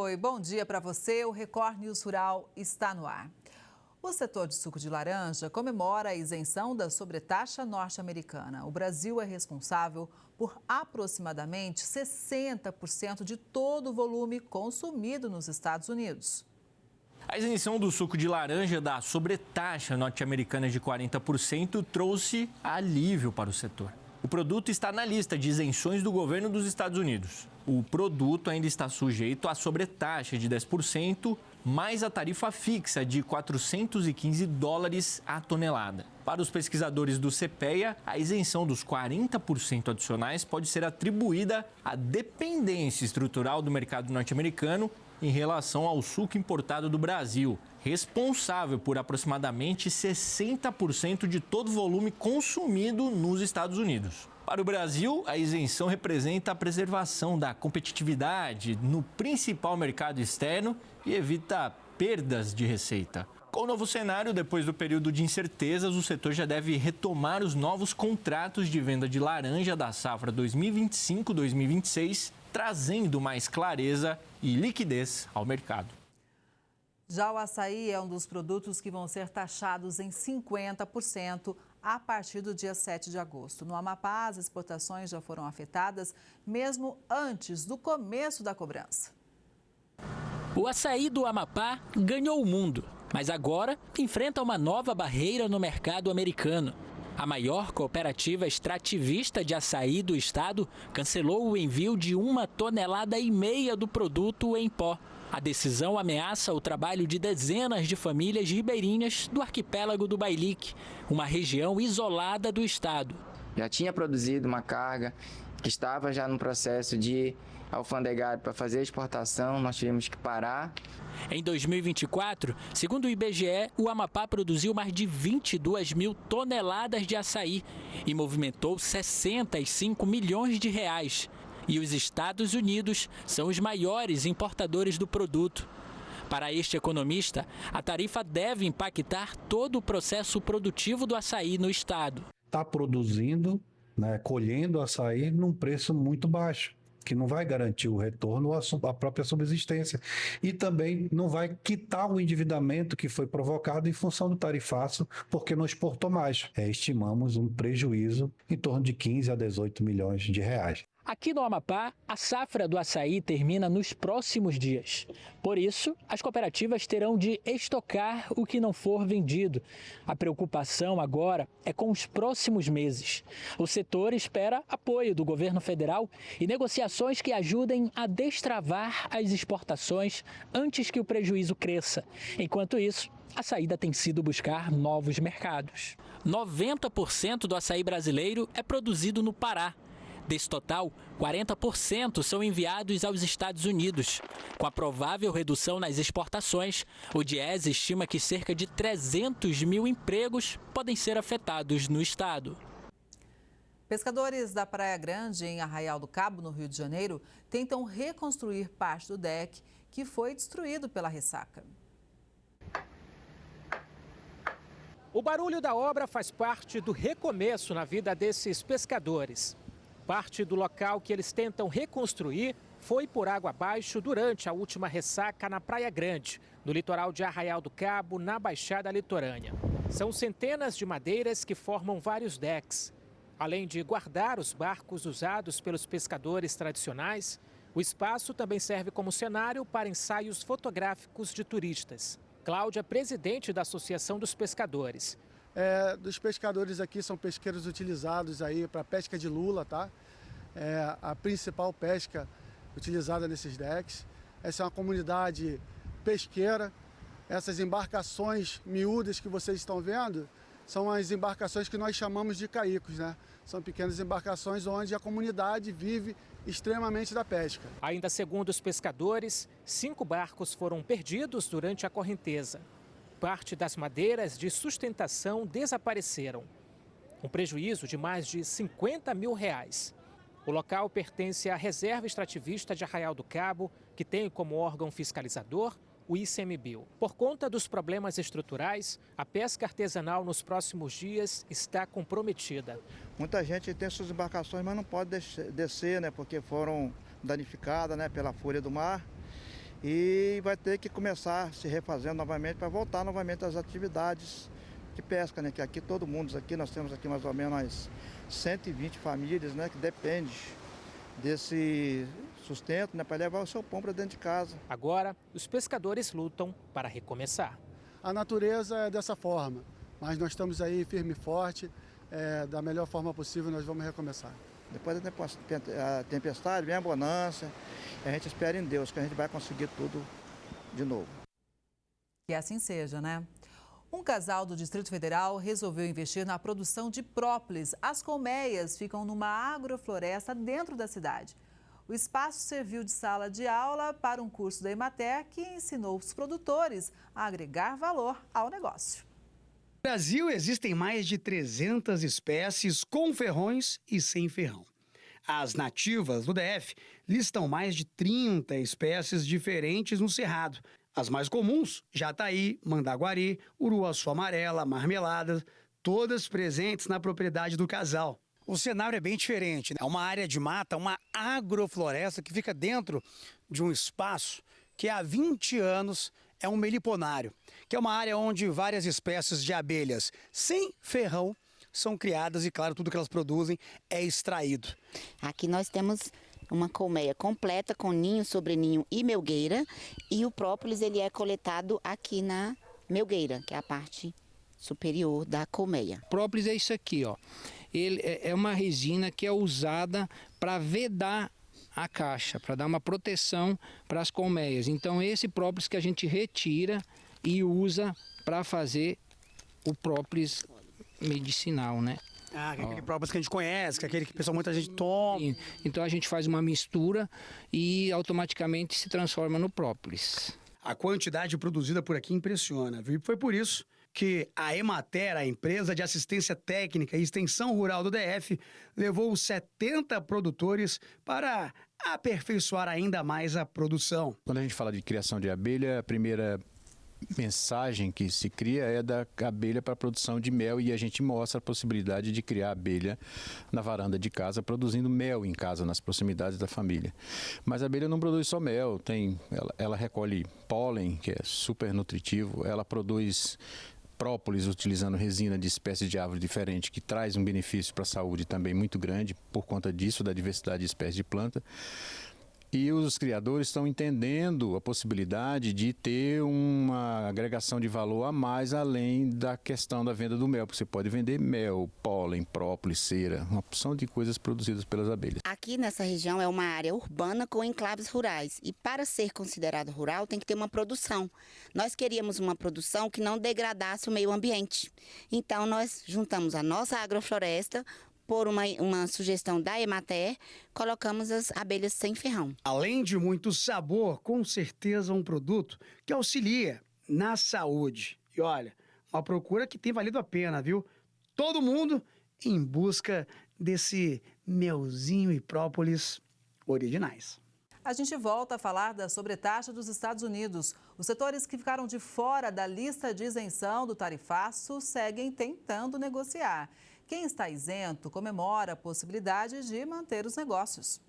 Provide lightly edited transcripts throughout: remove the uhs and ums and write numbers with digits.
Oi, bom dia para você. O Record News Rural está no ar. O setor de suco de laranja comemora a isenção da sobretaxa norte-americana. O Brasil é responsável por aproximadamente 60% de todo o volume consumido nos Estados Unidos. A isenção do suco de laranja da sobretaxa norte-americana de 40% trouxe alívio para o setor. O produto está na lista de isenções do governo dos Estados Unidos. O produto ainda está sujeito à sobretaxa de 10%, mais a tarifa fixa de $415 a tonelada. Para os pesquisadores do CPEA, a isenção dos 40% adicionais pode ser atribuída à dependência estrutural do mercado norte-americano em relação ao suco importado do Brasil, responsável por aproximadamente 60% de todo o volume consumido nos Estados Unidos. Para o Brasil, a isenção representa a preservação da competitividade no principal mercado externo e evita perdas de receita. Com o novo cenário, depois do período de incertezas, o setor já deve retomar os novos contratos de venda de laranja da safra 2025-2026, trazendo mais clareza e liquidez ao mercado. Já o açaí é um dos produtos que vão ser taxados em 50% a partir do dia 7 de agosto. No Amapá, as exportações já foram afetadas mesmo antes do começo da cobrança. O açaí do Amapá ganhou o mundo, mas agora enfrenta uma nova barreira no mercado americano. A maior cooperativa extrativista de açaí do estado cancelou o envio de 1,5 toneladas do produto em pó. A decisão ameaça o trabalho de dezenas de famílias ribeirinhas do arquipélago do Bailique, uma região isolada do estado. Já tinha produzido uma carga que estava já no processo de alfandegário para fazer a exportação, nós tivemos que parar. Em 2024, segundo o IBGE, o Amapá produziu mais de 22 mil toneladas de açaí e movimentou 65 milhões de reais. E os Estados Unidos são os maiores importadores do produto. Para este economista, a tarifa deve impactar todo o processo produtivo do açaí no estado. Está produzindo, colhendo açaí num preço muito baixo, que não vai garantir o retorno à própria subsistência e também não vai quitar o endividamento que foi provocado em função do tarifaço, porque não exportou mais. Estimamos um prejuízo em torno de 15 a 18 milhões de reais. Aqui no Amapá, a safra do açaí termina nos próximos dias. Por isso, as cooperativas terão de estocar o que não for vendido. A preocupação agora é com os próximos meses. O setor espera apoio do governo federal e negociações que ajudem a destravar as exportações antes que o prejuízo cresça. Enquanto isso, a saída tem sido buscar novos mercados. 90% do açaí brasileiro é produzido no Pará. Desse total, 40% são enviados aos Estados Unidos. Com a provável redução nas exportações, o Diese estima que cerca de 300 mil empregos podem ser afetados no estado. Pescadores da Praia Grande, em Arraial do Cabo, no Rio de Janeiro, tentam reconstruir parte do deck que foi destruído pela ressaca. O barulho da obra faz parte do recomeço na vida desses pescadores. Parte do local que eles tentam reconstruir foi por água abaixo durante a última ressaca na Praia Grande, no litoral de Arraial do Cabo, na Baixada Litorânea. São centenas de madeiras que formam vários decks. Além de guardar os barcos usados pelos pescadores tradicionais, o espaço também serve como cenário para ensaios fotográficos de turistas. Cláudia, presidente da Associação dos Pescadores. Dos pescadores aqui são pesqueiros utilizados aí para pesca de lula, tá? A principal pesca utilizada nesses decks. Essa é uma comunidade pesqueira. Essas embarcações miúdas que vocês estão vendo são as embarcações que nós chamamos de caicos, né? São pequenas embarcações onde a comunidade vive extremamente da pesca. Ainda segundo os pescadores, 5 barcos foram perdidos durante a correnteza. Parte das madeiras de sustentação desapareceram. Um prejuízo de mais de 50 mil reais. O local pertence à Reserva Extrativista de Arraial do Cabo, que tem como órgão fiscalizador o ICMBio. Por conta dos problemas estruturais, a pesca artesanal nos próximos dias está comprometida. Muita gente tem suas embarcações, mas não pode descer, né, porque foram danificadas, né, pela fúria do mar. e vai ter que começar se refazendo novamente para voltar novamente às atividades de pesca, né? Que aqui todo mundo, nós temos aqui mais ou menos 120 famílias, né? Que depende desse sustento, né? Para levar o seu pão para dentro de casa. Agora, os pescadores lutam para recomeçar. A natureza é dessa forma, mas nós estamos aí firme e forte, da melhor forma possível nós vamos recomeçar. Depois da tempestade, vem a bonança, a gente espera em Deus que a gente vai conseguir tudo de novo. Que assim seja, né? Um casal do Distrito Federal resolveu investir na produção de própolis. As colmeias ficam numa agrofloresta dentro da cidade. O espaço serviu de sala de aula para um curso da Emater que ensinou os produtores a agregar valor ao negócio. No Brasil, existem mais de 300 espécies com ferrões e sem ferrão. As nativas do DF listam mais de 30 espécies diferentes no cerrado. As mais comuns, jataí, mandaguari, uruaçu amarela, marmelada, todas presentes na propriedade do casal. O cenário é bem diferente, né? É uma área de mata, uma agrofloresta que fica dentro de um espaço que há 20 anos é um meliponário, que é uma área onde várias espécies de abelhas sem ferrão são criadas e, claro, tudo que elas produzem é extraído. Aqui nós temos uma colmeia completa com ninho, sobreninho e melgueira, e o própolis ele é coletado aqui na melgueira, que é a parte superior da colmeia. Própolis é isso aqui, ó. Ele é uma resina que é usada para vedar a caixa, para dar uma proteção para as colmeias. Então esse própolis que a gente retira e usa para fazer o própolis medicinal, né? Aquele própolis que a gente conhece, que é aquele que muita gente toma. Então a gente faz uma mistura e automaticamente se transforma no própolis. A quantidade produzida por aqui impressiona, viu? E foi por isso que a Emater, a empresa de assistência técnica e extensão rural do DF, levou 70 produtores para aperfeiçoar ainda mais a produção. Quando a gente fala de criação de abelha, a primeira mensagem que se cria é da abelha para a produção de mel, e a gente mostra a possibilidade de criar abelha na varanda de casa, produzindo mel em casa, nas proximidades da família. Mas a abelha não produz só mel, ela recolhe pólen, que é super nutritivo, ela produz própolis utilizando resina de espécies de árvore diferente, que traz um benefício para a saúde também muito grande, por conta disso, da diversidade de espécies de planta. E os criadores estão entendendo a possibilidade de ter uma agregação de valor a mais, além da questão da venda do mel, porque você pode vender mel, pólen, própolis, cera, uma opção de coisas produzidas pelas abelhas. Aqui nessa região é uma área urbana com enclaves rurais, e para ser considerado rural tem que ter uma produção. Nós queríamos uma produção que não degradasse o meio ambiente. Então nós juntamos a nossa agrofloresta, por uma sugestão da Emater, colocamos as abelhas sem ferrão. Além de muito sabor, com certeza um produto que auxilia na saúde. E olha, uma procura que tem valido a pena, viu? Todo mundo em busca desse melzinho e própolis originais. A gente volta a falar da sobretaxa dos Estados Unidos. Os setores que ficaram de fora da lista de isenção do tarifaço seguem tentando negociar. Quem está isento comemora a possibilidade de manter os negócios.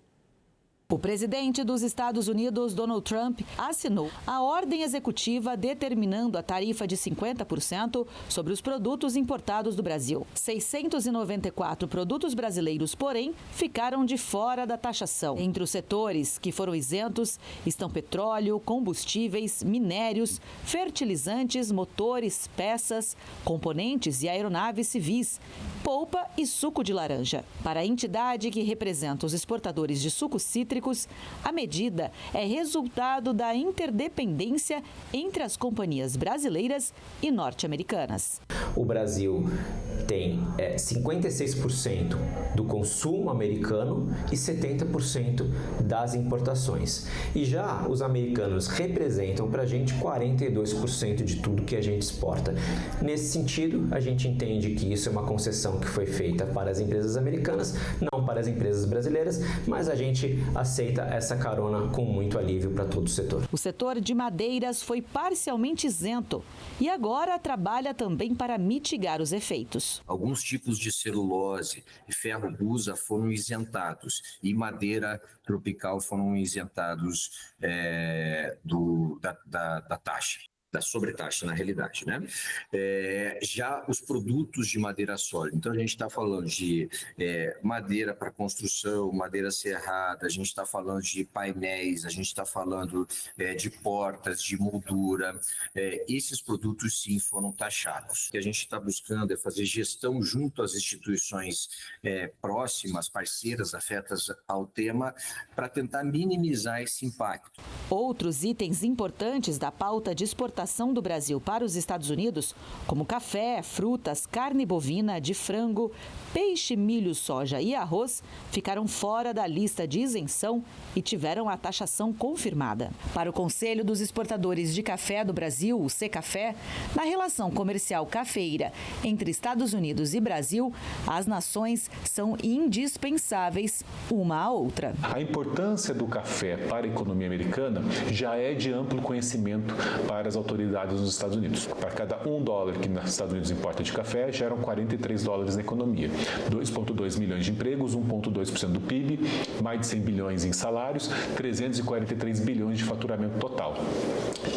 O presidente dos Estados Unidos, Donald Trump, assinou a ordem executiva determinando a tarifa de 50% sobre os produtos importados do Brasil. 694 produtos brasileiros, porém, ficaram de fora da taxação. Entre os setores que foram isentos estão petróleo, combustíveis, minérios, fertilizantes, motores, peças, componentes e aeronaves civis, polpa e suco de laranja. Para a entidade que representa os exportadores de sucos cítricos, a medida é resultado da interdependência entre as companhias brasileiras e norte-americanas. O Brasil tem 56% do consumo americano e 70% das importações. E já os americanos representam para a gente 42% de tudo que a gente exporta. Nesse sentido, a gente entende que isso é uma concessão que foi feita para as empresas americanas, não para as empresas brasileiras, mas a gente aceita essa carona com muito alívio para todo o setor. O setor de madeiras foi parcialmente isento e agora trabalha também para mitigar os efeitos. Alguns tipos de celulose e ferro-gusa foram isentados e madeira tropical foram isentados da taxa. Da sobretaxa, na realidade, né? Já os produtos de madeira sólida, então a gente está falando de madeira para construção, madeira serrada, a gente está falando de painéis, a gente está falando de portas, de moldura, esses produtos sim foram taxados. O que a gente está buscando é fazer gestão junto às instituições próximas, parceiras, afetas ao tema, para tentar minimizar esse impacto. Outros itens importantes da pauta de exportação do Brasil para os Estados Unidos, como café, frutas, carne bovina, de frango, peixe, milho, soja e arroz, ficaram fora da lista de isenção e tiveram a taxação confirmada. Para o Conselho dos Exportadores de Café do Brasil, o Secafé, na relação comercial cafeeira entre Estados Unidos e Brasil, as nações são indispensáveis uma à outra. A importância do café para a economia americana já é de amplo conhecimento para as autoridades nos Estados Unidos. Para cada $1 que nos Estados Unidos importa de café, geram $43 na economia. 2,2 milhões de empregos, 1,2% do PIB, mais de 100 bilhões em salários, 343 bilhões de faturamento total.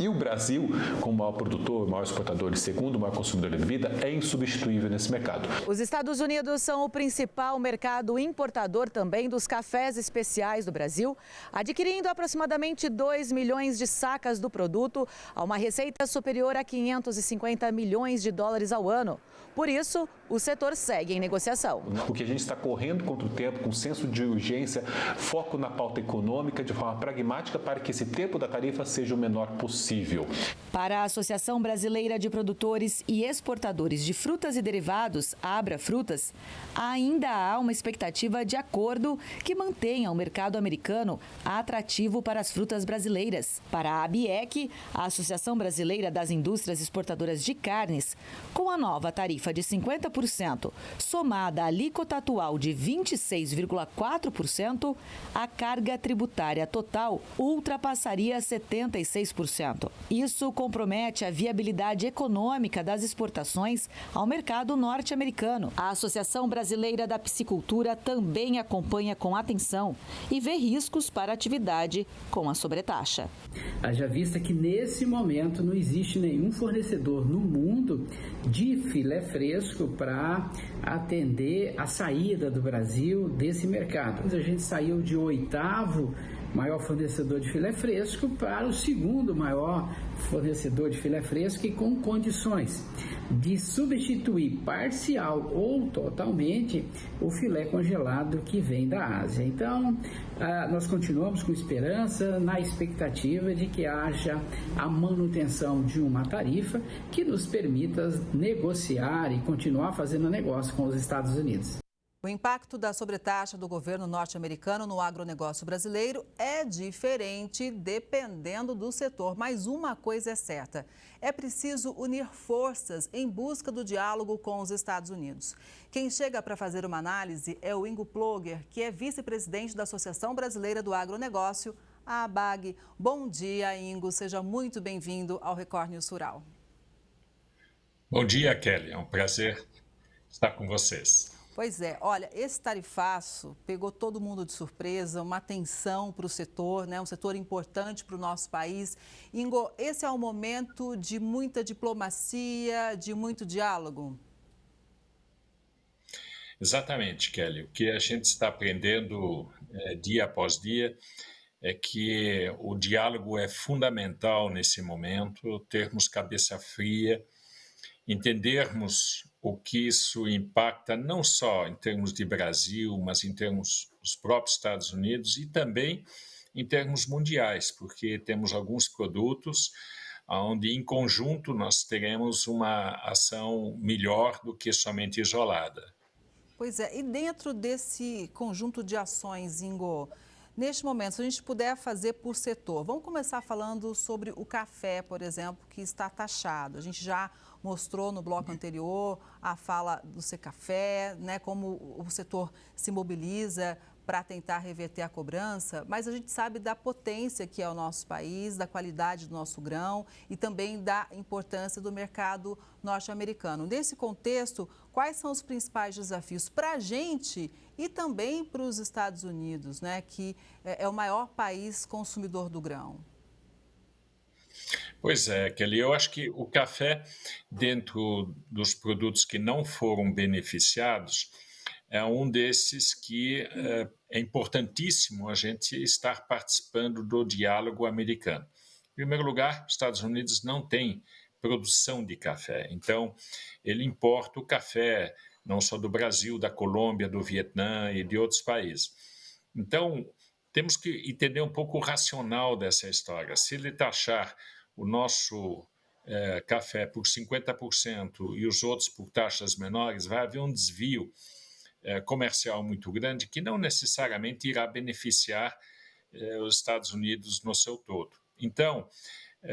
E o Brasil, como maior produtor, maior exportador e segundo maior consumidor de bebida, é insubstituível nesse mercado. Os Estados Unidos são o principal mercado importador também dos cafés especiais do Brasil, adquirindo aproximadamente 2 milhões de sacas do produto, a uma receita superior a $550 milhões ao ano. Por isso, o setor segue em negociação. O que a gente está correndo contra o tempo, com senso de urgência, foco na pauta econômica de forma pragmática para que esse tempo da tarifa seja o menor possível. Para a Associação Brasileira de Produtores e Exportadores de Frutas e Derivados, Abra Frutas, ainda há uma expectativa de acordo que mantenha o mercado americano atrativo para as frutas brasileiras. Para a ABIEC, a Associação Brasileira das Indústrias Exportadoras de Carnes, com a nova tarifa de 50%, somada à alíquota atual de 26,4%, a carga tributária total ultrapassaria 76%. Isso compromete a viabilidade econômica das exportações ao mercado norte-americano. A Associação Brasileira da Piscicultura também acompanha com atenção e vê riscos para a atividade com a sobretaxa. Haja vista que nesse momento não existe nenhum fornecedor no mundo de filé fresco para atender a saída do Brasil desse mercado. A gente saiu de 8º maior fornecedor de filé fresco para o 2º maior fornecedor de filé fresco e com condições de substituir parcial ou totalmente o filé congelado que vem da Ásia. Então, nós continuamos com esperança, na expectativa de que haja a manutenção de uma tarifa que nos permita negociar e continuar fazendo negócio com os Estados Unidos. O impacto da sobretaxa do governo norte-americano no agronegócio brasileiro é diferente dependendo do setor, mas uma coisa é certa: é preciso unir forças em busca do diálogo com os Estados Unidos. Quem chega para fazer uma análise é o Ingo Plöger, que é vice-presidente da Associação Brasileira do Agronegócio, a ABAG. Bom dia, Ingo. Seja muito bem-vindo ao Record News Rural. Bom dia, Kelly. É um prazer estar com vocês. Pois é, olha, esse tarifaço pegou todo mundo de surpresa, uma atenção para o setor, né? Um setor importante para o nosso país. Ingo, esse é um momento de muita diplomacia, de muito diálogo? Exatamente, Kelly. O que a gente está aprendendo dia após dia é que o diálogo é fundamental nesse momento, termos cabeça fria, entendermos o que isso impacta não só em termos de Brasil, mas em termos dos próprios Estados Unidos e também em termos mundiais, porque temos alguns produtos onde, em conjunto, nós teremos uma ação melhor do que somente isolada. Pois é, e dentro desse conjunto de ações, Ingo, neste momento, se a gente puder fazer por setor, vamos começar falando sobre o café, por exemplo, que está taxado. A gente já mostrou no bloco anterior a fala do Secafé, né, como o setor se mobiliza para tentar reverter a cobrança, mas a gente sabe da potência que é o nosso país, da qualidade do nosso grão e também da importância do mercado norte-americano. Nesse contexto, quais são os principais desafios para a gente e também para os Estados Unidos, né, que é o maior país consumidor do grão? Pois é, Kelly, eu acho que o café, dentro dos produtos que não foram beneficiados, é um desses que é importantíssimo a gente estar participando do diálogo americano. Em primeiro lugar, os Estados Unidos não têm produção de café, então ele importa o café não só do Brasil, da Colômbia, do Vietnã e de outros países. Então, temos que entender um pouco o racional dessa história. Se ele taxar o nosso café por 50% e os outros por taxas menores, vai haver um desvio comercial muito grande que não necessariamente irá beneficiar os Estados Unidos no seu todo. Então,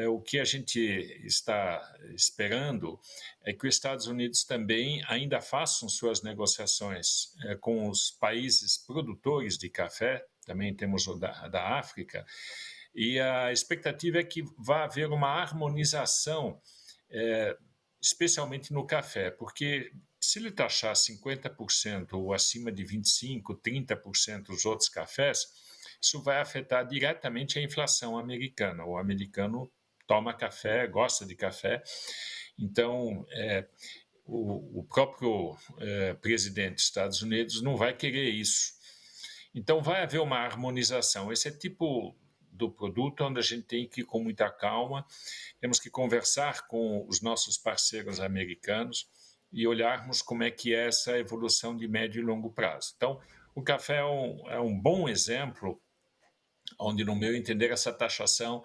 o que a gente está esperando é que os Estados Unidos também ainda façam suas negociações com os países produtores de café, também temos o da África, e a expectativa é que vá haver uma harmonização, especialmente no café, porque se ele taxar 50% ou acima de 25%, 30% os outros cafés, isso vai afetar diretamente a inflação americana. O americano toma café, gosta de café, então o próprio presidente dos Estados Unidos não vai querer isso. Então vai haver uma harmonização. Esse é tipo do produto onde a gente tem que ir com muita calma, temos que conversar com os nossos parceiros americanos e olharmos como é que é essa evolução de médio e longo prazo. Então, o café é um bom exemplo onde, no meu entender, essa taxação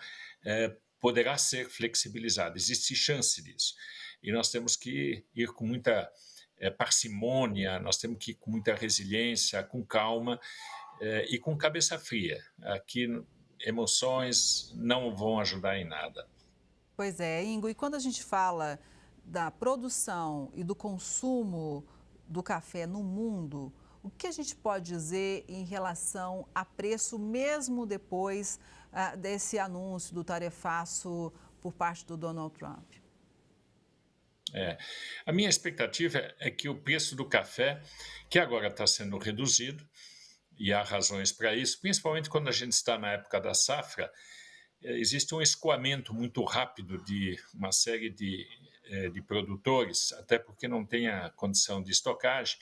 poderá ser flexibilizada. Existe chance disso. E nós temos que ir com muita parcimônia, nós temos que ir com muita resiliência, com calma e com cabeça fria. Aqui, emoções não vão ajudar em nada. Pois é, Ingo, e quando a gente fala da produção e do consumo do café no mundo, o que a gente pode dizer em relação a preço, mesmo depois desse anúncio do tarifaço por parte do Donald Trump? A minha expectativa é que o preço do café, que agora está sendo reduzido, e há razões para isso, principalmente quando a gente está na época da safra, existe um escoamento muito rápido de uma série de produtores, até porque não tem a condição de estocagem,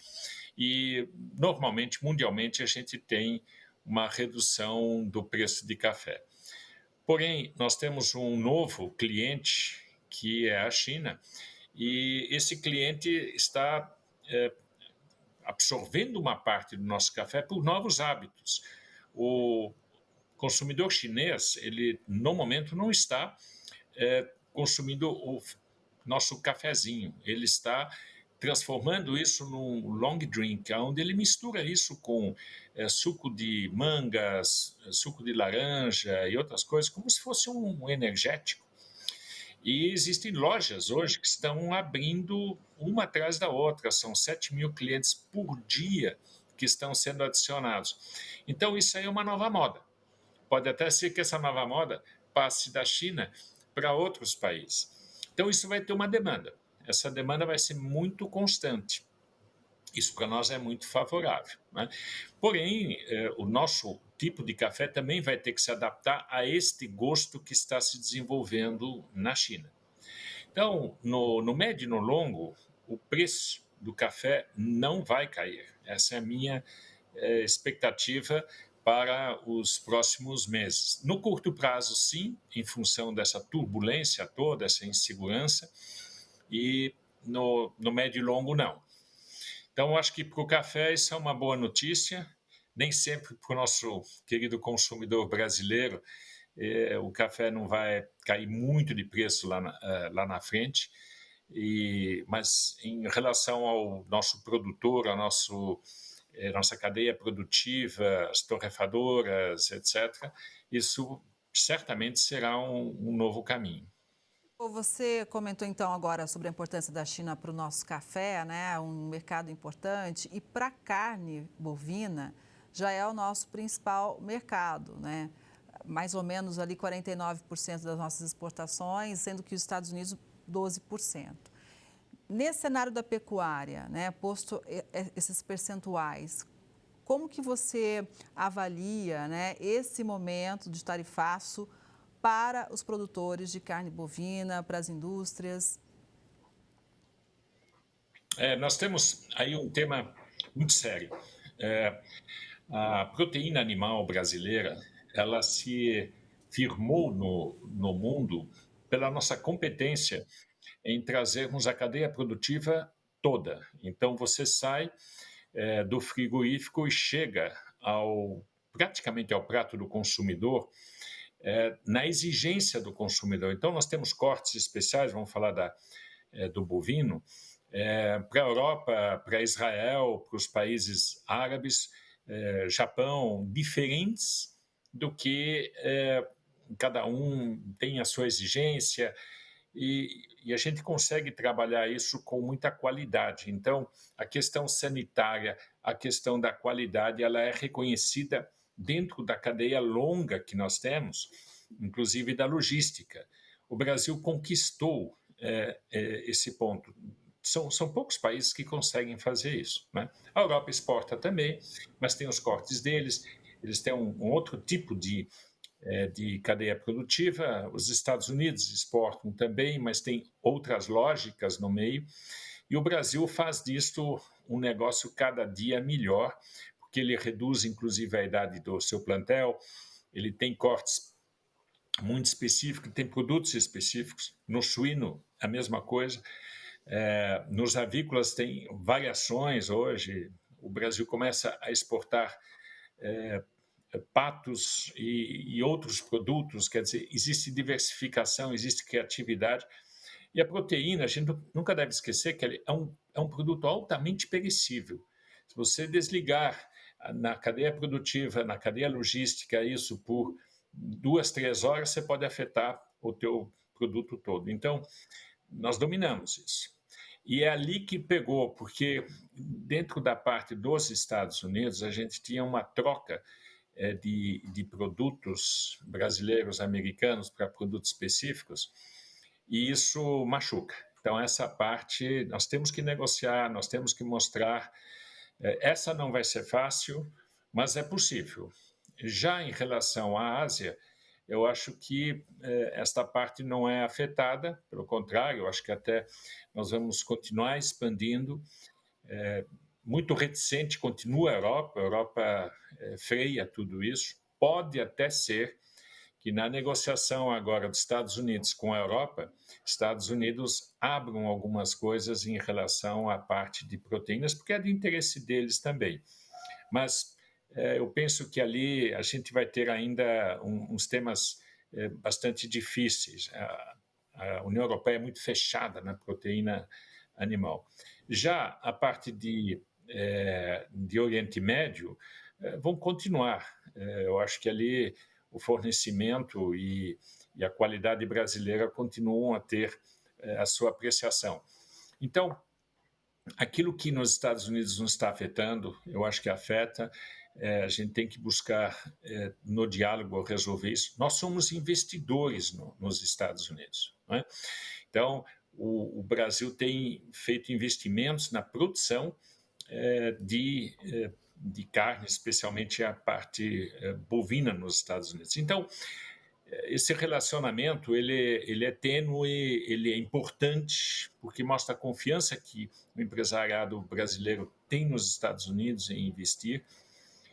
e normalmente, mundialmente, a gente tem uma redução do preço de café. Porém, nós temos um novo cliente, que é a China, e esse cliente está absorvendo uma parte do nosso café por novos hábitos. O consumidor chinês, ele no momento não está consumindo o nosso cafezinho, ele está transformando isso num long drink, onde ele mistura isso com suco de mangas, suco de laranja e outras coisas, como se fosse um energético. E existem lojas hoje que estão abrindo uma atrás da outra, são 7 mil clientes por dia que estão sendo adicionados. Então, isso aí é uma nova moda. Pode até ser que essa nova moda passe da China para outros países. Então, isso vai ter uma demanda. Essa demanda vai ser muito constante. Isso para nós é muito favorável, né? Porém, o nosso tipo de café também vai ter que se adaptar a este gosto que está se desenvolvendo na China. Então, no médio e no longo, o preço do café não vai cair. Essa é a minha expectativa para os próximos meses. No curto prazo, sim, em função dessa turbulência toda, essa insegurança, e no médio e longo, não. Então, acho que para o café isso é uma boa notícia, nem sempre para o nosso querido consumidor brasileiro o café não vai cair muito de preço lá na frente, mas em relação ao nosso produtor, a nossa cadeia produtiva, as torrefadoras, etc., isso certamente será um novo caminho. Você comentou então agora sobre a importância da China para o nosso café, né? Um mercado importante. E para a carne bovina, já é o nosso principal mercado, né? Mais ou menos ali 49% das nossas exportações, sendo que os Estados Unidos 12%. Nesse cenário da pecuária, né, posto esses percentuais, como que você avalia, né, esse momento de tarifaço para os produtores de carne bovina, para as indústrias? Nós temos aí um tema muito sério. A proteína animal brasileira, ela se firmou no mundo pela nossa competência em trazermos a cadeia produtiva toda. Então, você sai do frigorífico e chega praticamente ao prato do consumidor, na exigência do consumidor. Então, nós temos cortes especiais, vamos falar do bovino, para a Europa, para Israel, para os países árabes, Japão, diferentes do que cada um tem a sua exigência, e a gente consegue trabalhar isso com muita qualidade. Então, a questão sanitária, a questão da qualidade, ela é reconhecida dentro da cadeia longa que nós temos, inclusive da logística. O Brasil conquistou esse ponto. São poucos países que conseguem fazer isso, né? A Europa exporta também, mas tem os cortes deles, eles têm um outro tipo de cadeia produtiva. Os Estados Unidos exportam também, mas tem outras lógicas no meio. E o Brasil faz disto um negócio cada dia melhor, porque ele reduz, inclusive, a idade do seu plantel, ele tem cortes muito específicos, tem produtos específicos. No suíno, a mesma coisa. Nos avícolas tem variações hoje. O Brasil começa a exportar patos e outros produtos, quer dizer, existe diversificação, existe criatividade. E a proteína, a gente nunca deve esquecer que é um produto altamente perecível. Se você desligar na cadeia produtiva, na cadeia logística, isso por 2, 3 horas, você pode afetar o teu produto todo. Então, nós dominamos isso. E é ali que pegou, porque dentro da parte dos Estados Unidos, a gente tinha uma troca de produtos brasileiros, americanos, para produtos específicos, e isso machuca. Então, essa parte nós temos que negociar, nós temos que mostrar. Essa não vai ser fácil, mas é possível. Já em relação à Ásia, eu acho que esta parte não é afetada, pelo contrário, eu acho que até nós vamos continuar expandindo. Muito reticente continua a Europa freia tudo isso. Pode até ser que na negociação agora dos Estados Unidos com a Europa, Estados Unidos abram algumas coisas em relação à parte de proteínas, porque é de interesse deles também. Mas eu penso que ali a gente vai ter ainda uns temas bastante difíceis. A União Europeia é muito fechada na proteína animal. Já a parte de Oriente Médio vão continuar. Eu acho que ali o fornecimento e a qualidade brasileira continuam a ter a sua apreciação. Então, aquilo que nos Estados Unidos não está afetando, eu acho que afeta. A gente tem que buscar no diálogo resolver isso. Nós somos investidores nos Estados Unidos, né? Então, o Brasil tem feito investimentos na produção de carne, especialmente a parte bovina nos Estados Unidos. Então, esse relacionamento ele é tênue, ele é importante, porque mostra a confiança que o empresariado brasileiro tem nos Estados Unidos em investir.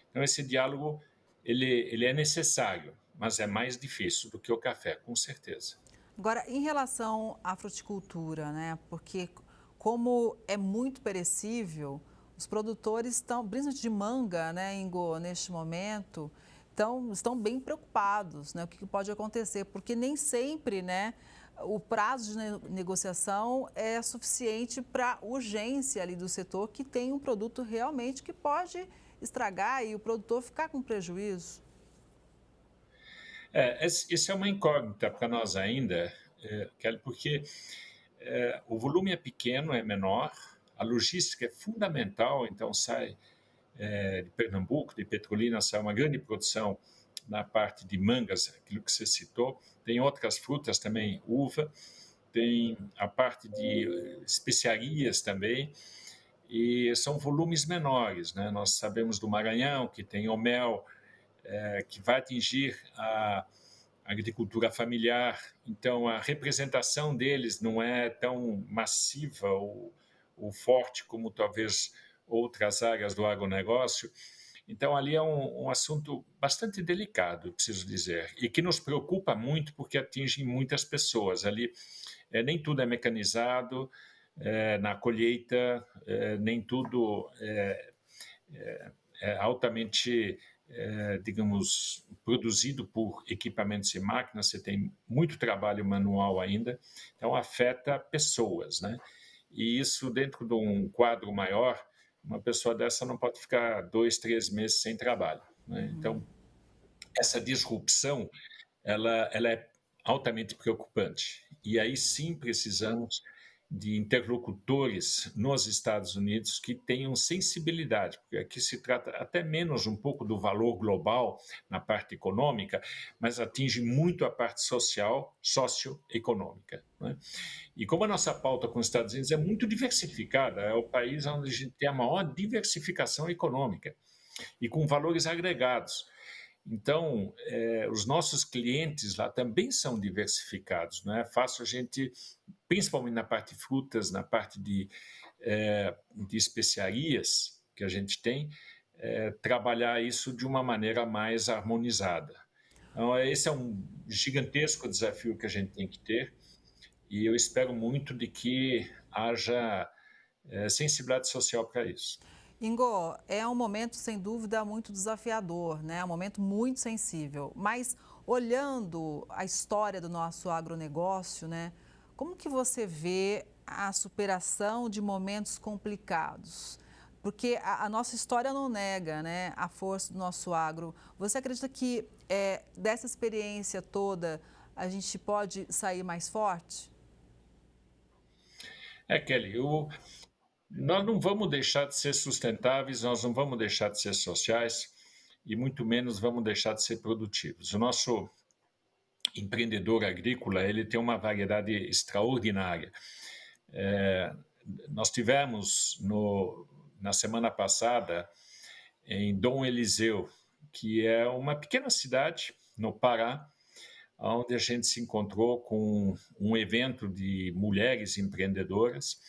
Então, esse diálogo ele é necessário, mas é mais difícil do que o café, com certeza. Agora, em relação à fruticultura, né? Porque como é muito perecível, os produtores estão, principalmente de manga, né, Ingo, neste momento, estão bem preocupados, né? O que pode acontecer, porque nem sempre, né, o prazo de negociação é suficiente para a urgência ali do setor, que tem um produto realmente que pode estragar e o produtor ficar com prejuízo. Isso é uma incógnita para nós ainda, Kelly, porque o volume é pequeno, é menor, a logística é fundamental, então sai de Pernambuco, de Petrolina, sai uma grande produção na parte de mangas, aquilo que você citou. Tem outras frutas também, uva, tem a parte de especiarias também, e são volumes menores, né? Nós sabemos do Maranhão, que tem o mel, que vai atingir a agricultura familiar, então a representação deles não é tão massiva ou forte como talvez outras áreas do agronegócio. Então ali é um assunto bastante delicado, preciso dizer, e que nos preocupa muito porque atinge muitas pessoas. Ali nem tudo é mecanizado, na colheita, nem tudo é altamente, digamos, produzido por equipamentos e máquinas, você tem muito trabalho manual ainda, então afeta pessoas, né? E isso dentro de um quadro maior, uma pessoa dessa não pode ficar 2, 3 meses sem trabalho, né? Então, essa disrupção, ela é altamente preocupante. E aí sim precisamos de interlocutores nos Estados Unidos que tenham sensibilidade, porque aqui se trata até menos um pouco do valor global na parte econômica, mas atinge muito a parte social, socioeconômica, né? E como a nossa pauta com os Estados Unidos é muito diversificada, é o país onde a gente tem a maior diversificação econômica e com valores agregados. Então, os nossos clientes lá também são diversificados. Não é fácil a gente, principalmente na parte de frutas, na parte de especiarias que a gente tem, trabalhar isso de uma maneira mais harmonizada. Então, esse é um gigantesco desafio que a gente tem que ter e eu espero muito de que haja sensibilidade social para isso. Ingo, é um momento, sem dúvida, muito desafiador, né? É um momento muito sensível. Mas, olhando a história do nosso agronegócio, né? Como que você vê a superação de momentos complicados? Porque a nossa história não nega, né, a força do nosso agro. Você acredita que dessa experiência toda a gente pode sair mais forte? Kelly, nós não vamos deixar de ser sustentáveis, nós não vamos deixar de ser sociais e muito menos vamos deixar de ser produtivos. O nosso empreendedor agrícola, ele tem uma variedade extraordinária. Nós tivemos na semana passada em Dom Eliseu, que é uma pequena cidade no Pará, onde a gente se encontrou com um evento de mulheres empreendedoras.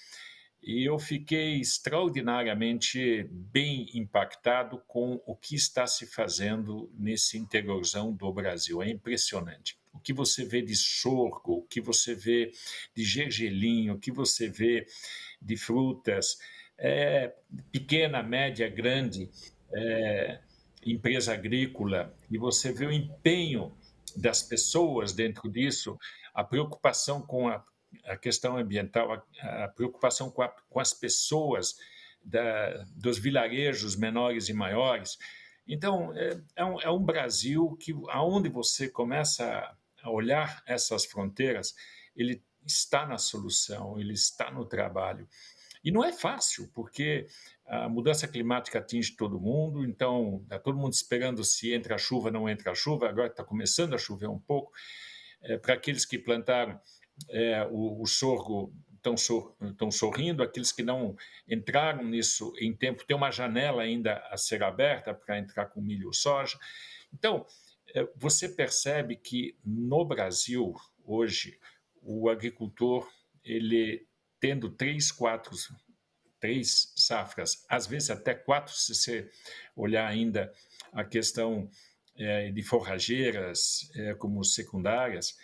E eu fiquei extraordinariamente bem impactado com o que está se fazendo nesse interiorzão do Brasil. É impressionante. O que você vê de sorgo, o que você vê de gergelim, o que você vê de frutas, pequena, média, grande, empresa agrícola, e você vê o empenho das pessoas dentro disso, a preocupação com a questão ambiental, a preocupação com as pessoas dos vilarejos menores e maiores. Então, é um Brasil que, aonde você começa a olhar essas fronteiras, ele está na solução, ele está no trabalho. E não é fácil, porque a mudança climática atinge todo mundo, então está todo mundo esperando se entra a chuva, não entra a chuva, agora está começando a chover um pouco. Para aqueles que plantaram o sorgo estão sorrindo, aqueles que não entraram nisso em tempo, tem uma janela ainda a ser aberta para entrar com milho ou soja. Então, você percebe que no Brasil, hoje, o agricultor, ele tendo 3 safras, às vezes até 4, se você olhar ainda a questão de forrageiras como secundárias,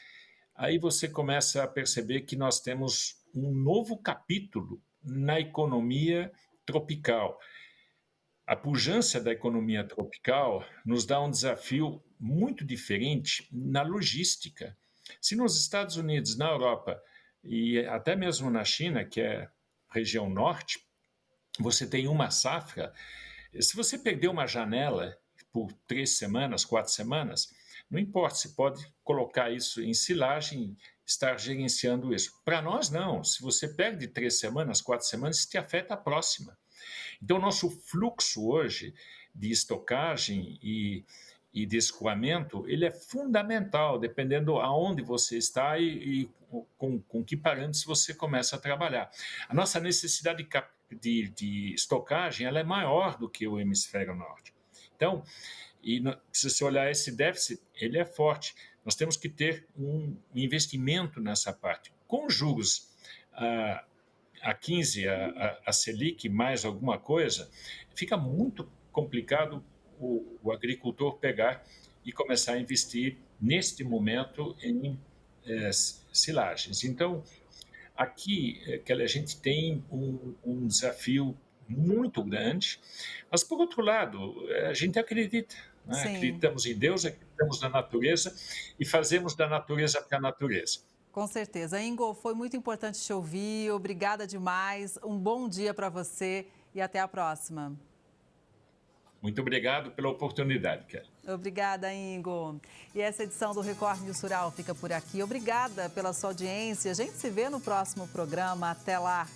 aí você começa a perceber que nós temos um novo capítulo na economia tropical. A pujança da economia tropical nos dá um desafio muito diferente na logística. Se nos Estados Unidos, na Europa e até mesmo na China, que é região norte, você tem uma safra, se você perder uma janela por 3 semanas, 4 semanas, não importa, se pode colocar isso em silagem, estar gerenciando isso. Para nós, não. Se você perde 3 semanas, 4 semanas, isso te afeta a próxima. Então, nosso fluxo hoje de estocagem e de escoamento, ele é fundamental, dependendo aonde você está e com que parâmetros você começa a trabalhar. A nossa necessidade de estocagem ela é maior do que o hemisfério norte. Então, se você olhar esse déficit, ele é forte. Nós temos que ter um investimento nessa parte. Com juros a 15, a Selic mais alguma coisa, fica muito complicado o agricultor pegar e começar a investir, neste momento, em silagens. Então, aqui a gente tem um desafio muito grande, mas, por outro lado, a gente acredita. Né? Acreditamos em Deus, acreditamos na natureza e fazemos da natureza para a natureza. Com certeza. Ingo, foi muito importante te ouvir. Obrigada demais. Um bom dia para você e até a próxima. Muito obrigado pela oportunidade, Kelly. Obrigada, Ingo. E essa edição do Record News Rural fica por aqui. Obrigada pela sua audiência. A gente se vê no próximo programa. Até lá.